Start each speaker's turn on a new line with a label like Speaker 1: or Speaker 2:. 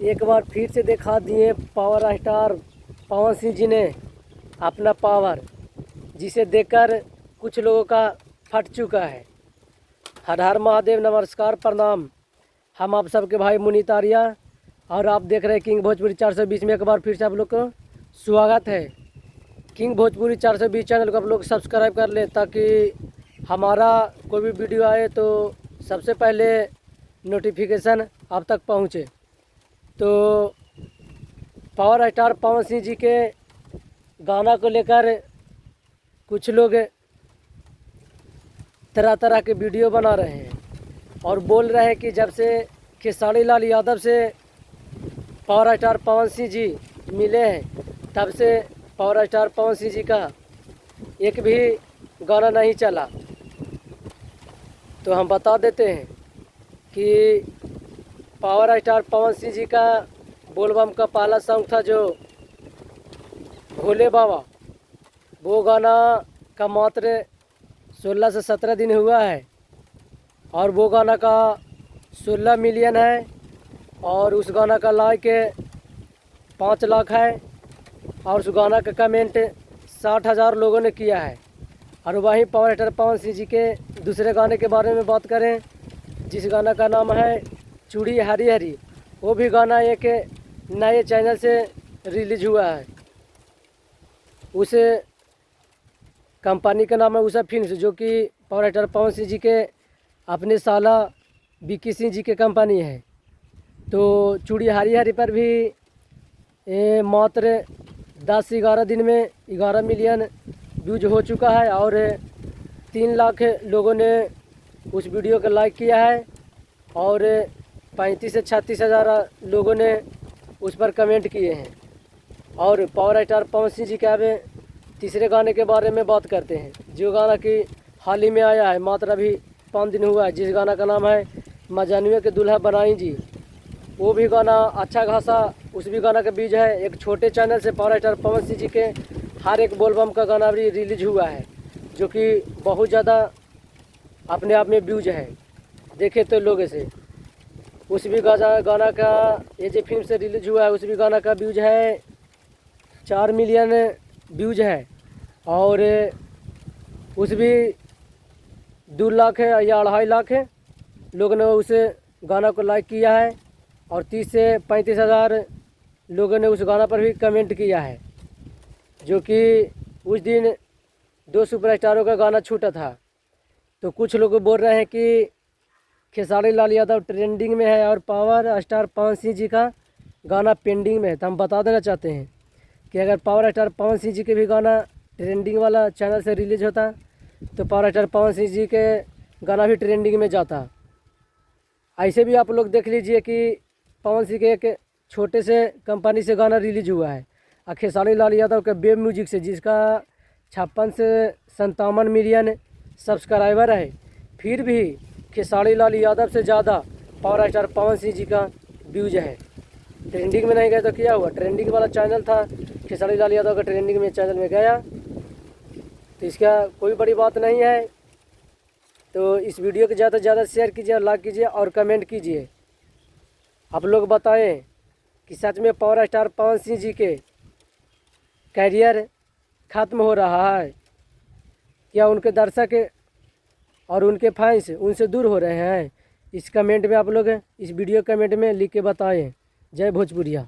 Speaker 1: एक बार फिर से दिखा दिए पावर स्टार पवन सिंह जी ने अपना पावर, जिसे देखकर कुछ लोगों का फट चुका है। हर हर महादेव, नमस्कार, प्रणाम। हम आप सबके भाई मुनीत आर्या और आप देख रहे हैं किंग भोजपुरी 420 में। एक बार फिर से आप लोग को स्वागत है। किंग भोजपुरी 420 चैनल को आप लोग सब्सक्राइब कर ले, ताकि हमारा कोई भी वीडियो आए तो सबसे पहले नोटिफिकेशन आप तक पहुँचे। तो पावर स्टार पवन सिंह जी के गाना को लेकर कुछ लोग तरह तरह के वीडियो बना रहे हैं और बोल रहे हैं कि जब से खेसारी लाल यादव से पावर स्टार पवन सिंह जी मिले हैं, तब से पावर स्टार पवन सिंह जी का एक भी गाना नहीं चला। तो हम बता देते हैं कि पावर स्टार पवन सिंह जी का बोलबम का पहला सॉन्ग था जो भोले बाबा, वो गाना का मात्र 16 से 17 दिन हुआ है और वो गाना का 16 मिलियन है और उस गाना का लाइक 5 लाख है और उस गाना का कमेंट 60,000 लोगों ने किया है। और वहीं पावर स्टार पवन सिंह जी के दूसरे गाने के बारे में बात करें, जिस गाना का नाम है चूड़ी हरी हरी, वो भी गाना एक नए चैनल से रिलीज हुआ है। उस कंपनी का नाम है उषा फिल्म्स, जो कि पावर स्टार पवन सिंह जी के अपने साला विक्की सिंह जी के कंपनी है। तो चूड़ी हरी हरी पर भी मात्र 10-11 दिन में 11 मिलियन व्यूज हो चुका है और 3 लाख लोगों ने उस वीडियो को लाइक किया है और 35 से 36 हज़ार लोगों ने उस पर कमेंट किए हैं। और पावर स्टार पवन सिंह जी के अब तीसरे गाने के बारे में बात करते हैं, जो गाना कि हाल ही में आया है, मात्र अभी 5 दिन हुआ है, जिस गाना का नाम है मजानुए के दुल्हा बनाई जी। वो भी गाना अच्छा खासा, उस भी गाना का बीज है एक छोटे चैनल से पावर स्टार पवन सिंह जी के हर एक बोलबम का गाना भी रिलीज हुआ है, जो कि बहुत ज़्यादा अपने आप में व्यूज है देखे तो लोग से। उस भी गाना का ये जो फिल्म से रिलीज हुआ है, उस भी गाना का व्यूज है 4 मिलियन व्यूज है और उस भी 2 लाख है या 2.5 लाख है लोगों ने उस गाना को लाइक किया है और 30 से 35 हज़ार लोगों ने उस गाना पर भी कमेंट किया है। जो कि उस दिन 2 सुपरस्टारों का गाना छूटा था। तो कुछ लोग बोल रहे हैं कि खेसारी लाल यादव ट्रेंडिंग में है और पावर स्टार पवन सिंह जी का गाना पेंडिंग में है। तो हम बता देना चाहते हैं कि अगर पावर स्टार पवन सिंह जी के भी गाना ट्रेंडिंग वाला चैनल से रिलीज होता तो पावर स्टार पवन सिंह जी के गाना भी ट्रेंडिंग में जाता। ऐसे भी आप लोग देख लीजिए कि पवन सिंह के एक छोटे से कंपनी से गाना रिलीज हुआ है और खेसारी लाल यादव के वेब म्यूजिक से, जिसका 56 से 57 मिलियन सब्सक्राइबर है, फिर भी खेसारी लाल यादव से ज़्यादा पावर स्टार पवन सिंह जी का व्यूज है। ट्रेंडिंग में नहीं गया तो क्या हुआ, ट्रेंडिंग वाला चैनल था, खेसारी लाल यादव का ट्रेंडिंग में चैनल में गया, तो इसका कोई बड़ी बात नहीं है। तो इस वीडियो को ज़्यादा से ज़्यादा शेयर कीजिए, लाइक कीजिए और कमेंट कीजिए। आप लोग बताएं कि सच में पावर स्टार पवन सिंह जी के कैरियर ख़त्म हो रहा है या उनके दर्शक और उनके फैंस उनसे दूर हो रहे हैं? इस कमेंट में आप लोग, इस वीडियो कमेंट में लिख के बताएं। जय भोजपुरिया।